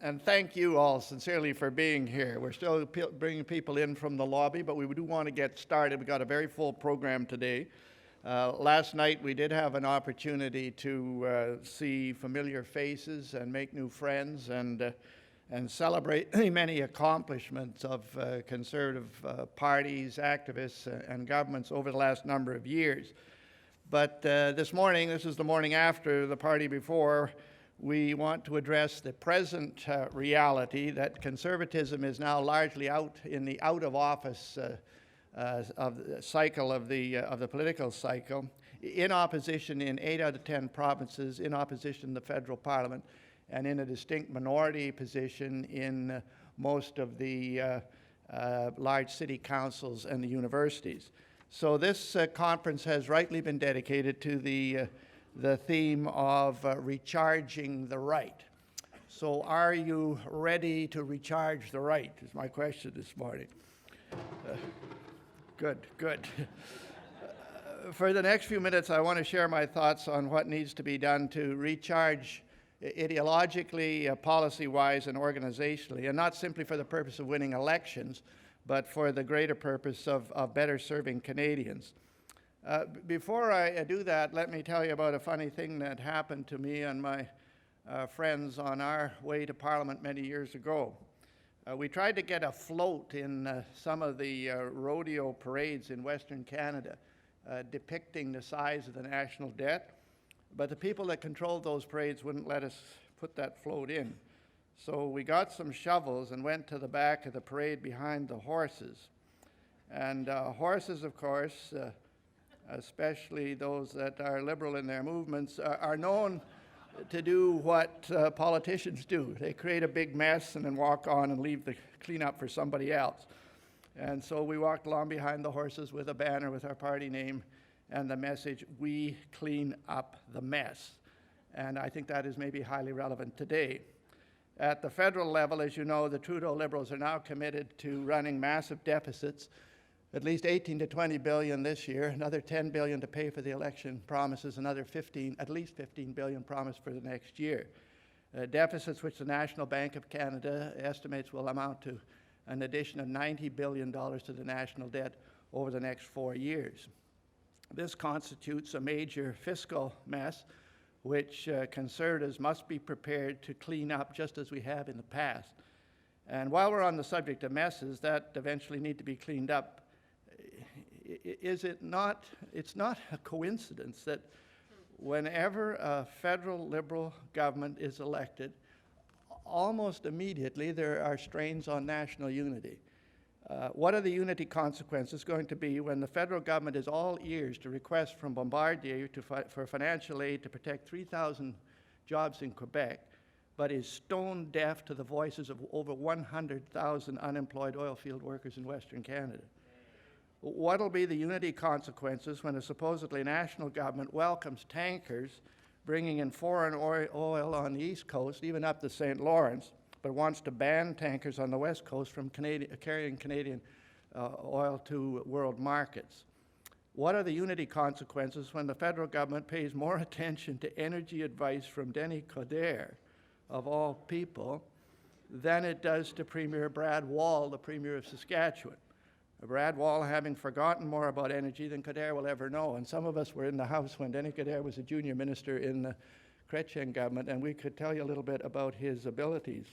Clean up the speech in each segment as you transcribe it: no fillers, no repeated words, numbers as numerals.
and thank you all sincerely for being here. We're still bringing people in from the lobby, but we do want to get started. We've got a very full program today. Last night we did have an opportunity to see familiar faces and make new friends and celebrate many accomplishments of conservative parties, activists, and governments over the last number of years. But this morning, this is the morning after the party before, we want to address the present reality that conservatism is now largely out in the out-of-office of the cycle of the political cycle, in opposition in 8 out of 10 provinces, in opposition in the federal parliament, and in a distinct minority position in most of the large city councils and the universities. So this conference has rightly been dedicated to the theme of recharging the right. So are you ready to recharge the right, is my question this morning. Good. For the next few minutes, I want to share my thoughts on what needs to be done to recharge ideologically, policy-wise, and organizationally, and not simply for the purpose of winning elections, but for the greater purpose of better serving Canadians. Before I do that, let me tell you about a funny thing that happened to me and my friends on our way to Parliament many years ago. We tried to get a float in some of the rodeo parades in Western Canada depicting the size of the national debt, but the people that controlled those parades wouldn't let us put that float in. So we got some shovels and went to the back of the parade behind the horses. And horses, of course, especially those that are liberal in their movements, are known to do what politicians do. They create a big mess and then walk on and leave the cleanup for somebody else. And so we walked along behind the horses with a banner with our party name and the message, "We clean up the mess." And I think that is maybe highly relevant today. At the federal level, as you know, the Trudeau Liberals are now committed to running massive deficits, at least 18 to 20 billion this year, another 10 billion to pay for the election promises, another at least 15 billion promised for the next year. Deficits which the National Bank of Canada estimates will amount to an addition of $90 billion to the national debt over the next 4 years. This constitutes a major fiscal mess which conservatives must be prepared to clean up just as we have in the past. And while we're on the subject of messes that eventually need to be cleaned up, it's not a coincidence that whenever a federal Liberal government is elected, almost immediately there are strains on national unity. What are the unity consequences going to be when the federal government is all ears to request from Bombardier for financial aid to protect 3,000 jobs in Quebec, but is stone deaf to the voices of over 100,000 unemployed oil field workers in Western Canada? What will be the unity consequences when a supposedly national government welcomes tankers bringing in foreign oil on the East Coast, even up the St. Lawrence, but wants to ban tankers on the West Coast from carrying Canadian oil to world markets? What are the unity consequences when the federal government pays more attention to energy advice from Denis Coderre, of all people, than it does to Premier Brad Wall, the Premier of Saskatchewan? Brad Wall having forgotten more about energy than Coderre will ever know. And some of us were in the House when Denis Coderre was a junior minister in the Chrétien government, and we could tell you a little bit about his abilities.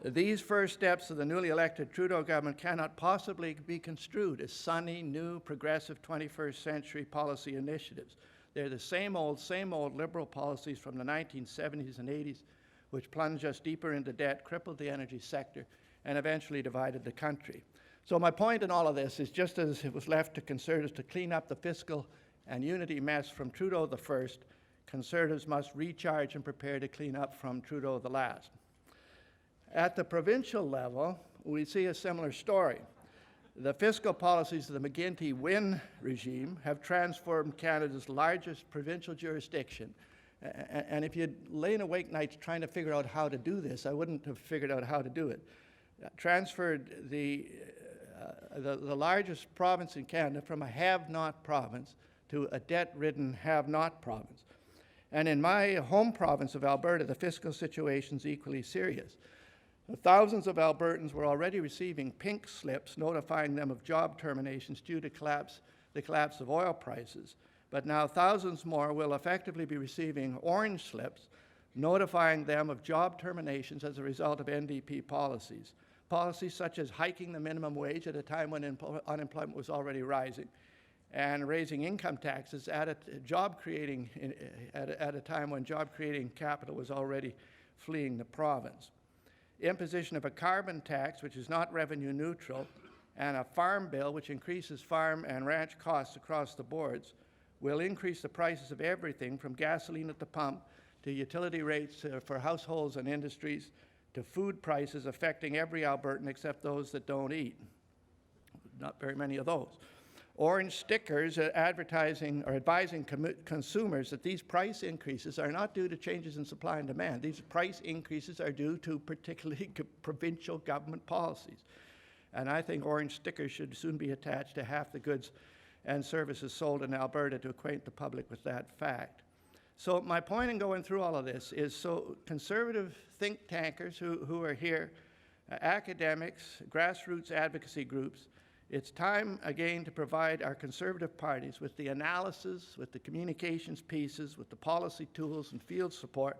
These first steps of the newly elected Trudeau government cannot possibly be construed as sunny, new, progressive 21st century policy initiatives. They're the same old liberal policies from the 1970s and 80s, which plunged us deeper into debt, crippled the energy sector, and eventually divided the country. So my point in all of this is, just as it was left to conservatives to clean up the fiscal and unity mess from Trudeau the first, conservatives must recharge and prepare to clean up from Trudeau the last. At the provincial level, we see a similar story. The fiscal policies of the McGuinty-Wynne regime have transformed Canada's largest provincial jurisdiction. And if you'd lain awake nights trying to figure out how to do this, I wouldn't have figured out how to do it. Transferred the largest province in Canada from a have-not province to a debt-ridden have-not province. And in my home province of Alberta, the fiscal situation is equally serious. Thousands of Albertans were already receiving pink slips notifying them of job terminations due to the collapse of oil prices. But now thousands more will effectively be receiving orange slips notifying them of job terminations as a result of NDP policies. Policies such as hiking the minimum wage at a time when unemployment was already rising, and raising income taxes at a time when job-creating capital was already fleeing the province. Imposition of a carbon tax, which is not revenue neutral, and a farm bill, which increases farm and ranch costs across the boards, will increase the prices of everything from gasoline at the pump to utility rates for households and industries to food prices affecting every Albertan except those that don't eat. Not very many of those. Orange stickers advertising or advising consumers that these price increases are not due to changes in supply and demand. These price increases are due to particularly provincial government policies. And I think orange stickers should soon be attached to half the goods and services sold in Alberta to acquaint the public with that fact. So my point in going through all of this is so conservative think tankers who are here, academics, grassroots advocacy groups, it's time again to provide our conservative parties with the analysis, with the communications pieces, with the policy tools and field support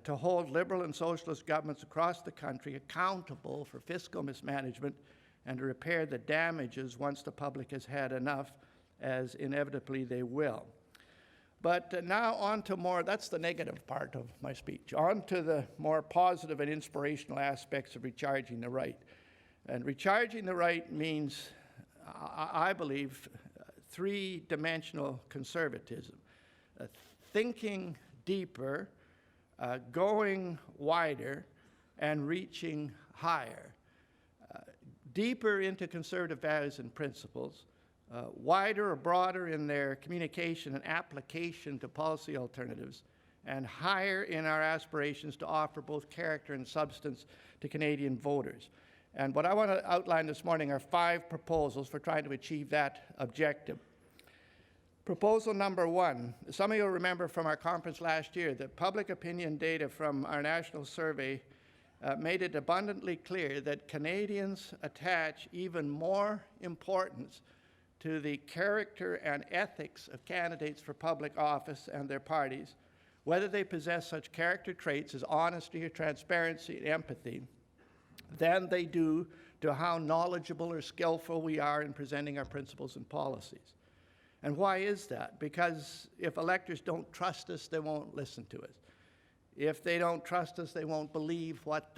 to hold Liberal and Socialist governments across the country accountable for fiscal mismanagement and to repair the damages once the public has had enough, as inevitably they will. But now on to more, that's the negative part of my speech, on to the more positive and inspirational aspects of recharging the right. And recharging the right means, I believe, three-dimensional conservatism. Thinking deeper, going wider, and reaching higher. Deeper into conservative values and principles, wider or broader in their communication and application to policy alternatives, and higher in our aspirations to offer both character and substance to Canadian voters. And what I want to outline this morning are 5 proposals for trying to achieve that objective. Proposal number 1, some of you will remember from our conference last year that public opinion data from our national survey made it abundantly clear that Canadians attach even more importance to the character and ethics of candidates for public office and their parties, whether they possess such character traits as honesty or transparency and empathy, than they do to how knowledgeable or skillful we are in presenting our principles and policies. And why is that? Because if electors don't trust us, they won't listen to us. If they don't trust us, they won't believe what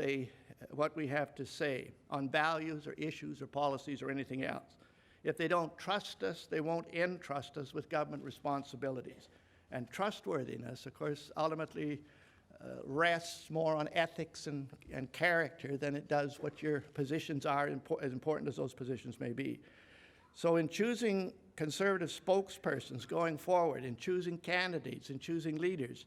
we have to say on values or issues or policies or anything else. If they don't trust us, they won't entrust us with government responsibilities. And trustworthiness, of course, ultimately rests more on ethics and character than it does what your positions are, as important as those positions may be. So in choosing conservative spokespersons going forward, in choosing candidates, in choosing leaders,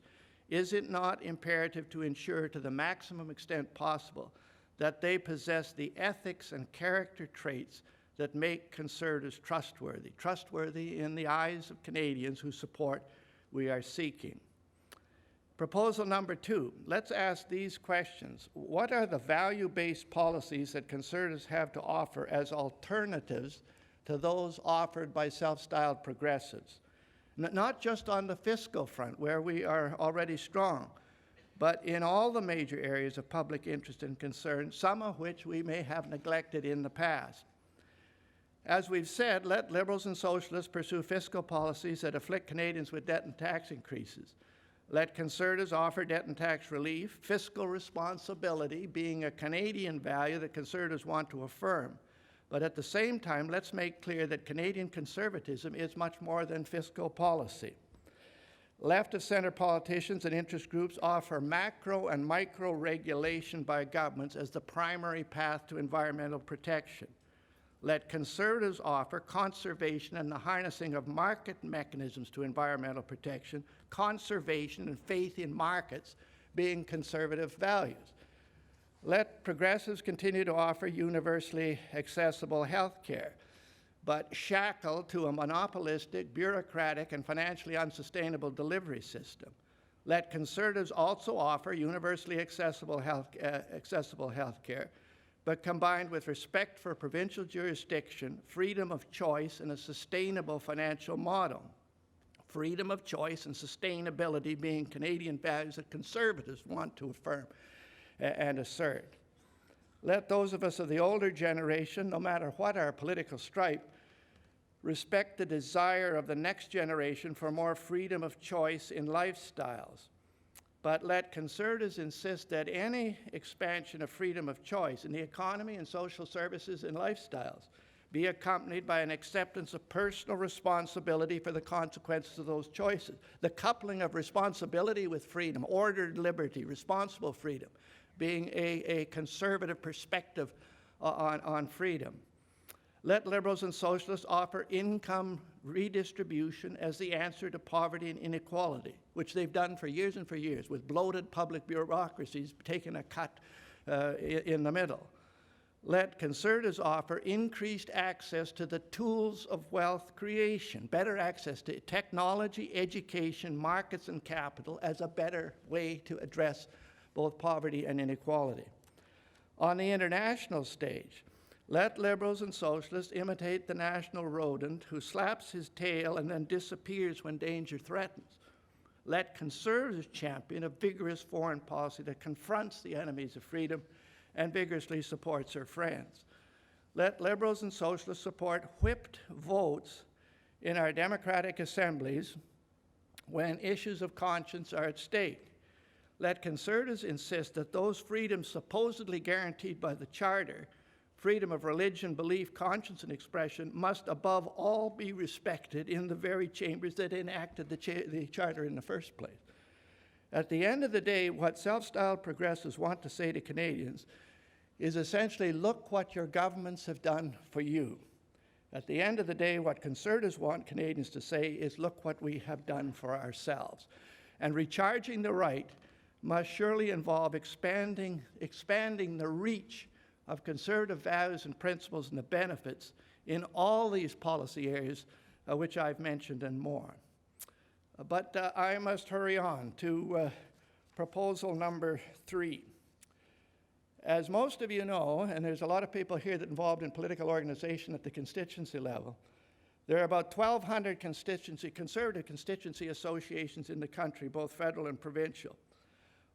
is it not imperative to ensure to the maximum extent possible that they possess the ethics and character traits that make conservatives trustworthy in the eyes of Canadians whose support we are seeking? Proposal number 2, let's ask these questions. What are the value-based policies that conservatives have to offer as alternatives to those offered by self-styled progressives? Not just on the fiscal front, where we are already strong, but in all the major areas of public interest and concern, some of which we may have neglected in the past. As we've said, let Liberals and Socialists pursue fiscal policies that afflict Canadians with debt and tax increases. Let Conservatives offer debt and tax relief, fiscal responsibility being a Canadian value that Conservatives want to affirm. But at the same time, let's make clear that Canadian conservatism is much more than fiscal policy. Left-of-center politicians and interest groups offer macro and micro regulation by governments as the primary path to environmental protection. Let Conservatives offer conservation and the harnessing of market mechanisms to environmental protection, conservation and faith in markets being conservative values. Let Progressives continue to offer universally accessible health care, but shackled to a monopolistic, bureaucratic, and financially unsustainable delivery system. Let Conservatives also offer universally accessible health care, but combined with respect for provincial jurisdiction, freedom of choice, and a sustainable financial model. Freedom of choice and sustainability being Canadian values that Conservatives want to affirm and assert. Let those of us of the older generation, no matter what our political stripe, respect the desire of the next generation for more freedom of choice in lifestyles. But let Conservatives insist that any expansion of freedom of choice in the economy and social services and lifestyles be accompanied by an acceptance of personal responsibility for the consequences of those choices. The coupling of responsibility with freedom, ordered liberty, responsible freedom, being a conservative perspective on freedom. Let Liberals and Socialists offer income redistribution as the answer to poverty and inequality, which they've done for years and for years, with bloated public bureaucracies taking a cut in the middle. Let Conservatives offer increased access to the tools of wealth creation, better access to technology, education, markets, and capital as a better way to address both poverty and inequality. On the international stage, let Liberals and Socialists imitate the national rodent who slaps his tail and then disappears when danger threatens. Let Conservatives champion a vigorous foreign policy that confronts the enemies of freedom and vigorously supports her friends. Let Liberals and Socialists support whipped votes in our democratic assemblies when issues of conscience are at stake. Let Conservatives insist that those freedoms supposedly guaranteed by the Charter, freedom of religion, belief, conscience, and expression, must above all be respected in the very chambers that enacted the Charter in the first place. At the end of the day, what self-styled progressives want to say to Canadians is essentially, look what your governments have done for you. At the end of the day, what Conservatives want Canadians to say is, look what we have done for ourselves. And recharging the right must surely involve expanding the reach of conservative values and principles and the benefits in all these policy areas which I've mentioned and more. But I must hurry on to proposal number 3. As most of you know, and there's a lot of people here that are involved in political organization at the constituency level, there are about 1,200 conservative constituency associations in the country, both federal and provincial.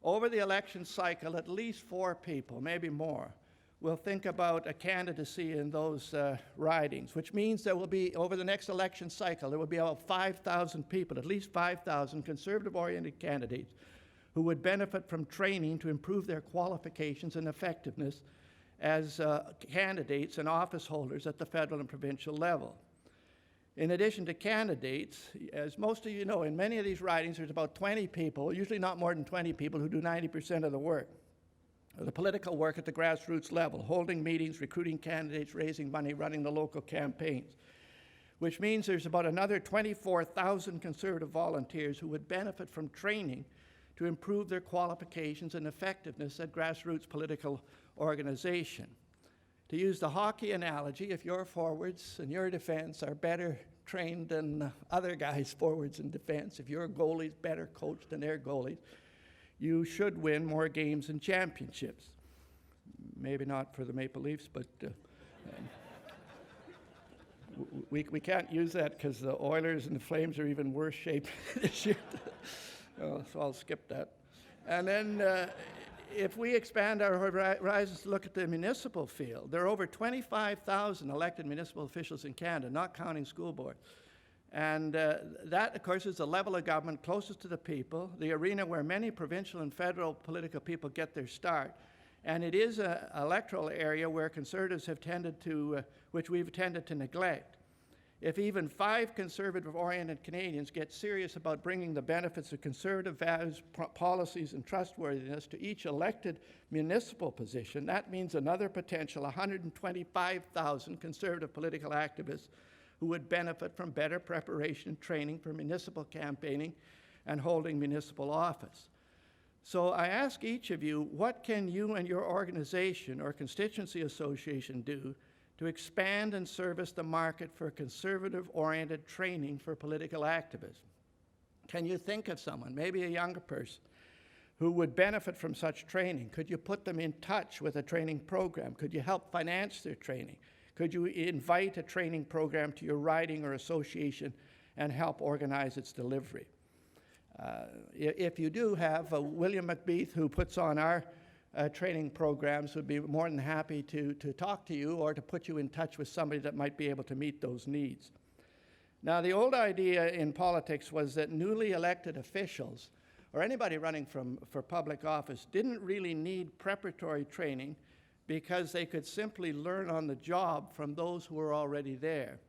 Over the election cycle, at least 4 people, maybe more, will think about a candidacy in those ridings, which means there will be, over the next election cycle, there will be about 5,000 people, at least 5,000 conservative-oriented candidates who would benefit from training to improve their qualifications and effectiveness as candidates and office holders at the federal and provincial level. In addition to candidates, as most of you know, in many of these ridings, there's about 20 people, usually not more than 20 people, who do 90% of the work, the political work at the grassroots level, holding meetings, recruiting candidates, raising money, running the local campaigns, which means there's about another 24,000 conservative volunteers who would benefit from training to improve their qualifications and effectiveness at grassroots political organization. To use the hockey analogy, if your forwards and your defense are better trained than other guys' forwards and defense, if your goalie's better coached than their goalies, you should win more games and championships. Maybe not for the Maple Leafs, but we can't use that because the Oilers and the Flames are even worse shape this year. So I'll skip that. And then if we expand our horizons to look at the municipal field, there are over 25,000 elected municipal officials in Canada, not counting school boards. And that, of course, is the level of government closest to the people, the arena where many provincial and federal political people get their start. And it is an electoral area where Conservatives have tended to, which we've tended to neglect. If even 5 conservative-oriented Canadians get serious about bringing the benefits of conservative values, policies, and trustworthiness to each elected municipal position, that means another potential 125,000 conservative political activists who would benefit from better preparation and training for municipal campaigning and holding municipal office. So I ask each of you, what can you and your organization or constituency association do to expand and service the market for conservative-oriented training for political activism? Can you think of someone, maybe a younger person, who would benefit from such training? Could you put them in touch with a training program? Could you help finance their training? Could you invite a training program to your riding or association and help organize its delivery? If you do have William McBeath, who puts on our training programs, would be more than happy to talk to you or to put you in touch with somebody that might be able to meet those needs. Now, the old idea in politics was that newly elected officials, or anybody running for public office, didn't really need preparatory training because they could simply learn on the job from those who were already there.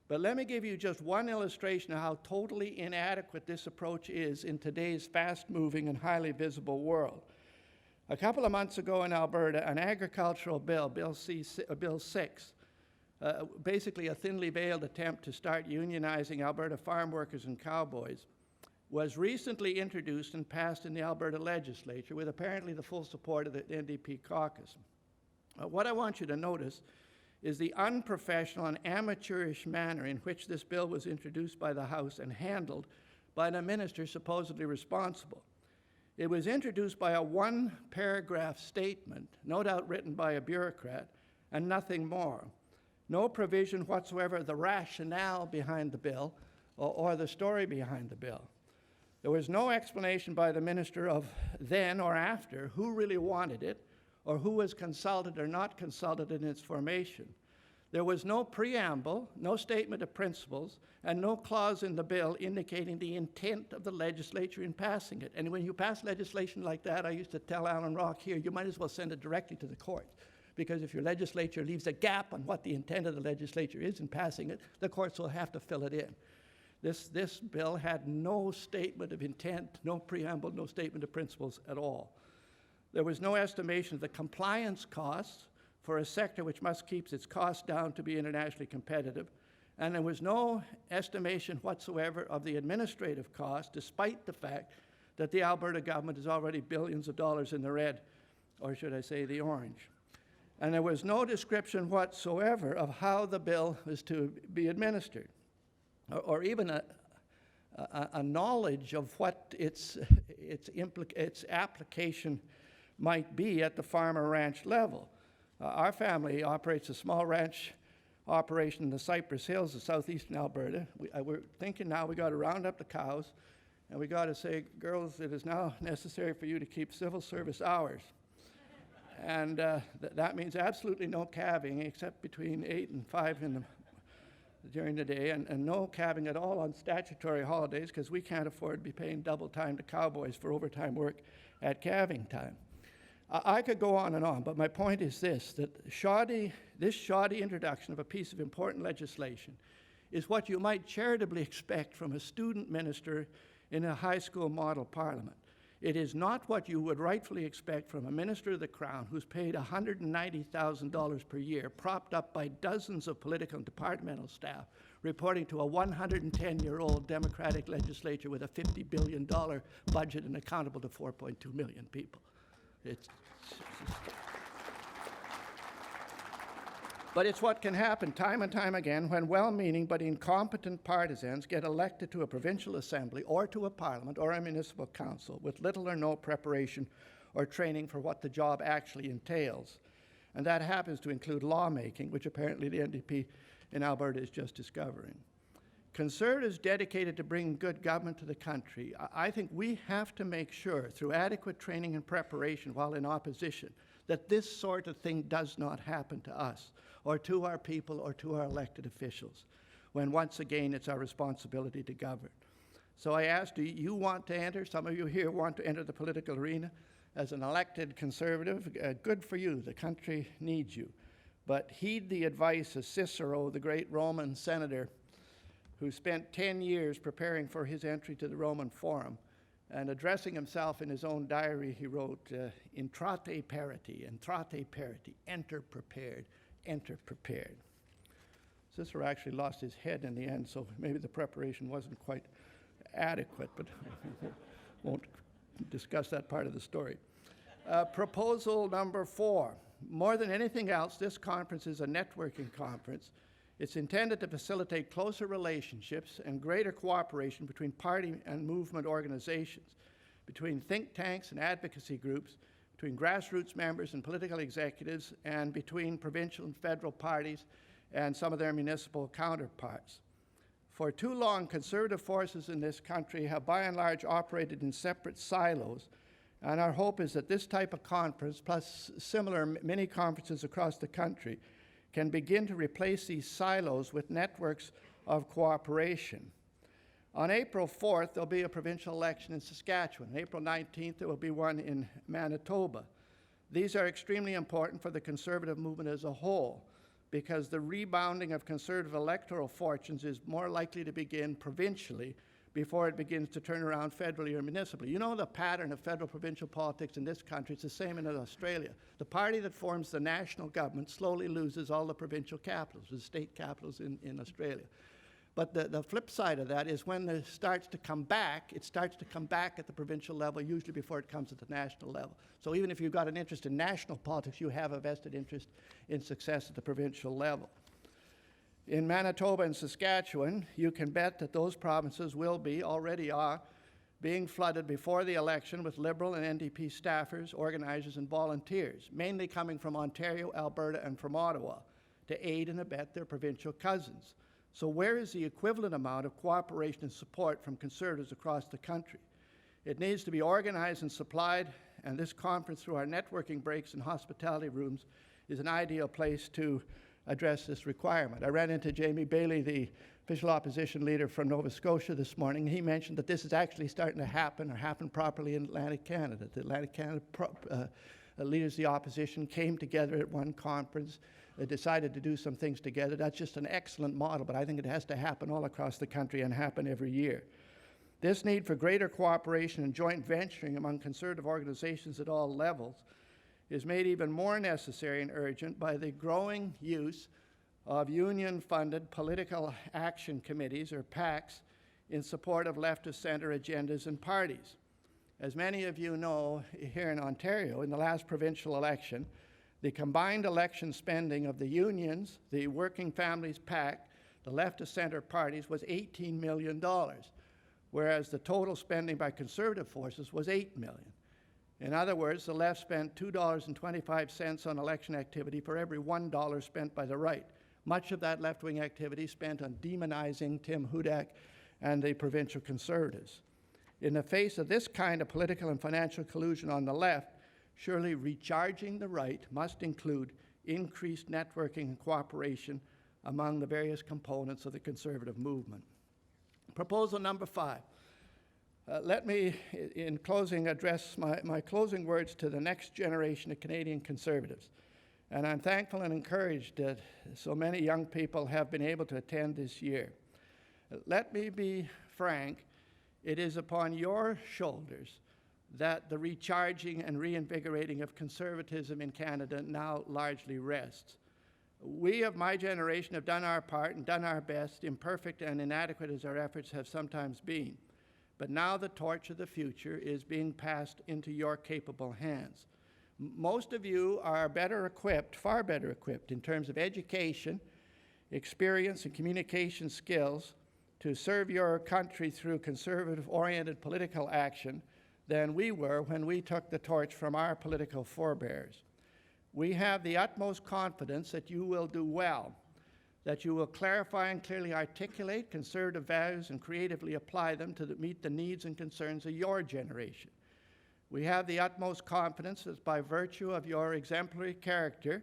But let me give you just one illustration of how totally inadequate this approach is in today's fast-moving and highly visible world. A couple of months ago in Alberta, an agricultural bill, Bill 6, basically a thinly veiled attempt to start unionizing Alberta farm workers and cowboys, was recently introduced and passed in the Alberta legislature with apparently the full support of the NDP caucus. What I want you to notice is the unprofessional and amateurish manner in which this bill was introduced by the House and handled by the minister supposedly responsible. It was introduced by a one-paragraph statement, no doubt written by a bureaucrat, and nothing more. No provision whatsoever of the rationale behind the bill or the story behind the bill. There was no explanation by the minister of then or after who really wanted it, or who was consulted or not consulted in its formation. There was no preamble, no statement of principles, and no clause in the bill indicating the intent of the legislature in passing it. And when you pass legislation like that, I used to tell Alan Rock here, you might as well send it directly to the courts, because if your legislature leaves a gap on what the intent of the legislature is in passing it, the courts will have to fill it in. This bill had no statement of intent, no preamble, no statement of principles at all. There was no estimation of the compliance costs for a sector which must keep its costs down to be internationally competitive, and there was no estimation whatsoever of the administrative costs, despite the fact that the Alberta government is already billions of dollars in the red, or should I say the orange. And there was no description whatsoever of how the bill is to be administered, or even a knowledge of what its application might be at the farm or ranch level. Our family operates a small ranch operation in the Cypress Hills of southeastern Alberta. We're thinking now we got to round up the cows, and we got to say, girls, it is now necessary for you to keep civil service hours. And that means absolutely no calving except between 8 and 5 during the day, and no calving at all on statutory holidays, because we can't afford to be paying double time to cowboys for overtime work at calving time. I could go on and on, but my point is this, that this shoddy introduction of a piece of important legislation is what you might charitably expect from a student minister in a high school model parliament. It is not what you would rightfully expect from a minister of the Crown who's paid $190,000 per year, propped up by dozens of political and departmental staff, reporting to a 110-year-old Democratic legislature with a $50 billion budget and accountable to 4.2 million people. But it's what can happen time and time again when well-meaning but incompetent partisans get elected to a provincial assembly or to a parliament or a municipal council with little or no preparation or training for what the job actually entails. And that happens to include lawmaking, which apparently the NDP in Alberta is just discovering. Conservatives dedicated to bringing good government to the country, I think we have to make sure, through adequate training and preparation while in opposition, that this sort of thing does not happen to us, or to our people, or to our elected officials, when once again it's our responsibility to govern. So I ask, do you want to enter? Some of you here want to enter the political arena as an elected Conservative. Good for you, the country needs you. But heed the advice of Cicero, the great Roman senator, who spent 10 years preparing for his entry to the Roman Forum. And addressing himself in his own diary, he wrote, intrate parity, enter prepared, enter prepared. Cicero actually lost his head in the end, so maybe the preparation wasn't quite adequate, but won't discuss that part of the story. Proposal number 4. More than anything else, this conference is a networking conference It's intended to facilitate closer relationships and greater cooperation between party and movement organizations, between think tanks and advocacy groups, between grassroots members and political executives, and between provincial and federal parties and some of their municipal counterparts. For too long, conservative forces in this country have by and large operated in separate silos, and our hope is that this type of conference, plus similar mini conferences across the country, can begin to replace these silos with networks of cooperation. On April 4th, there'll be a provincial election in Saskatchewan. On April 19th, there will be one in Manitoba. These are extremely important for the conservative movement as a whole, because the rebounding of conservative electoral fortunes is more likely to begin provincially before it begins to turn around federally or municipally. You know the pattern of federal-provincial politics in this country. It's the same in Australia. The party that forms the national government slowly loses all the provincial capitals, the state capitals in Australia. But the flip side of that is when it starts to come back, it starts to come back at the provincial level, usually before it comes at the national level. So even if you've got an interest in national politics, you have a vested interest in success at the provincial level. In Manitoba and Saskatchewan, you can bet that those provinces will be, already are, being flooded before the election with Liberal and NDP staffers, organizers, and volunteers, mainly coming from Ontario, Alberta, and from Ottawa, to aid and abet their provincial cousins. So where is the equivalent amount of cooperation and support from conservatives across the country? It needs to be organized and supplied, and this conference, through our networking breaks and hospitality rooms, is an ideal place to address this requirement. I ran into Jamie Bailey, the official opposition leader from Nova Scotia this morning. He mentioned that this is actually starting to happen, or happen properly, in Atlantic Canada. The Atlantic Canada leaders of the opposition came together at one conference, decided to do some things together. That's just an excellent model, but I think it has to happen all across the country and happen every year. This need for greater cooperation and joint venturing among conservative organizations at all levels is made even more necessary and urgent by the growing use of union-funded political action committees, or PACs, in support of left-of-center agendas and parties. As many of you know, here in Ontario, in the last provincial election, the combined election spending of the unions, the Working Families PAC, the left-of-center parties was $18 million, whereas the total spending by conservative forces was $8 million. In other words, the left spent $2.25 on election activity for every $1 spent by the right. Much of that left-wing activity spent on demonizing Tim Hudak and the provincial conservatives. In the face of this kind of political and financial collusion on the left, surely recharging the right must include increased networking and cooperation among the various components of the conservative movement. Proposal number 5. Let me, in closing, address my closing words to the next generation of Canadian conservatives. And I'm thankful and encouraged that so many young people have been able to attend this year. Let me be frank, it is upon your shoulders that the recharging and reinvigorating of conservatism in Canada now largely rests. We of my generation have done our part and done our best, imperfect and inadequate as our efforts have sometimes been. But now the torch of the future is being passed into your capable hands. Most of you are better equipped, far better equipped, in terms of education, experience, and communication skills to serve your country through conservative-oriented political action than we were when we took the torch from our political forebears. We have the utmost confidence that you will do well, that you will clarify and clearly articulate conservative values and creatively apply them to meet the needs and concerns of your generation. We have the utmost confidence that by virtue of your exemplary character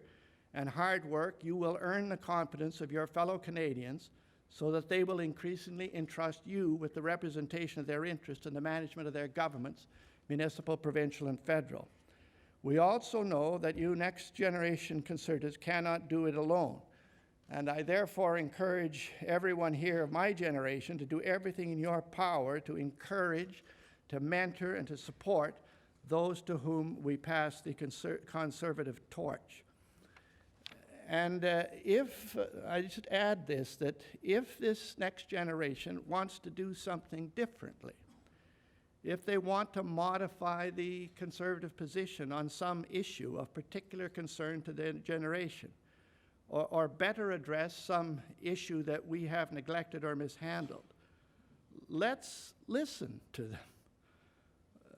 and hard work, you will earn the confidence of your fellow Canadians so that they will increasingly entrust you with the representation of their interests in the management of their governments, municipal, provincial, and federal. We also know that you next generation conservatives cannot do it alone. And I therefore encourage everyone here of my generation to do everything in your power to encourage, to mentor, and to support those to whom we pass the conservative torch. And I should add this, that if this next generation wants to do something differently, if they want to modify the conservative position on some issue of particular concern to their generation, or better address some issue that we have neglected or mishandled. Let's listen to them.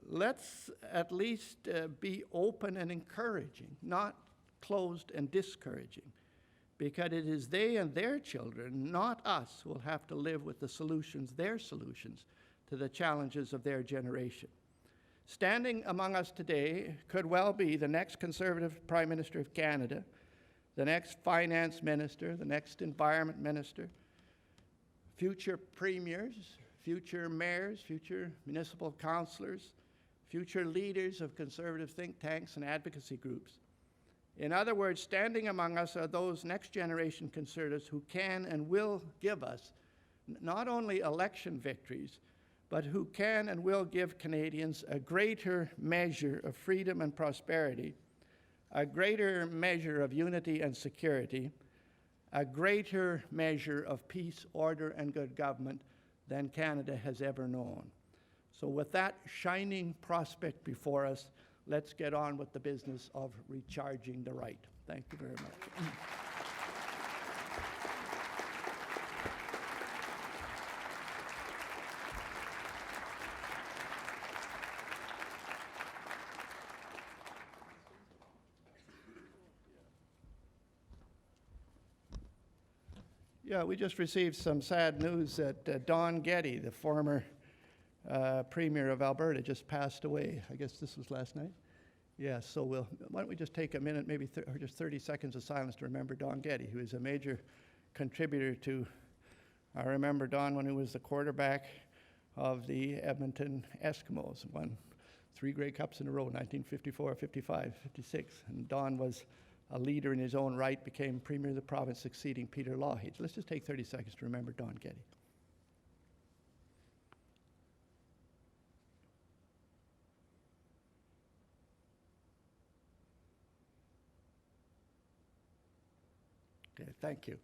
Let's at least be open and encouraging, not closed and discouraging, because it is they and their children, not us, who will have to live with the solutions, their solutions, to the challenges of their generation. Standing among us today could well be the next Conservative Prime Minister of Canada, the next Finance Minister, the next Environment Minister, future premiers, future mayors, future municipal councillors, future leaders of conservative think tanks and advocacy groups. In other words, standing among us are those next generation conservatives who can and will give us not only election victories, but who can and will give Canadians a greater measure of freedom and prosperity, a greater measure of unity and security, a greater measure of peace, order, and good government than Canada has ever known. So with that shining prospect before us, let's get on with the business of recharging the right. Thank you very much. Yeah, we just received some sad news that Don Getty, the former Premier of Alberta, just passed away. I guess this was last night. Yeah, so why don't we just take a minute, maybe or just 30 seconds of silence to remember Don Getty, who is a major contributor to, I remember Don when he was the quarterback of the Edmonton Eskimos, won 3 Grey Cups in a row, 1954, 55, 56. And Don was a leader in his own right, became Premier of the province, succeeding Peter Lougheed. Let's just take 30 seconds to remember Don Getty. Okay, thank you.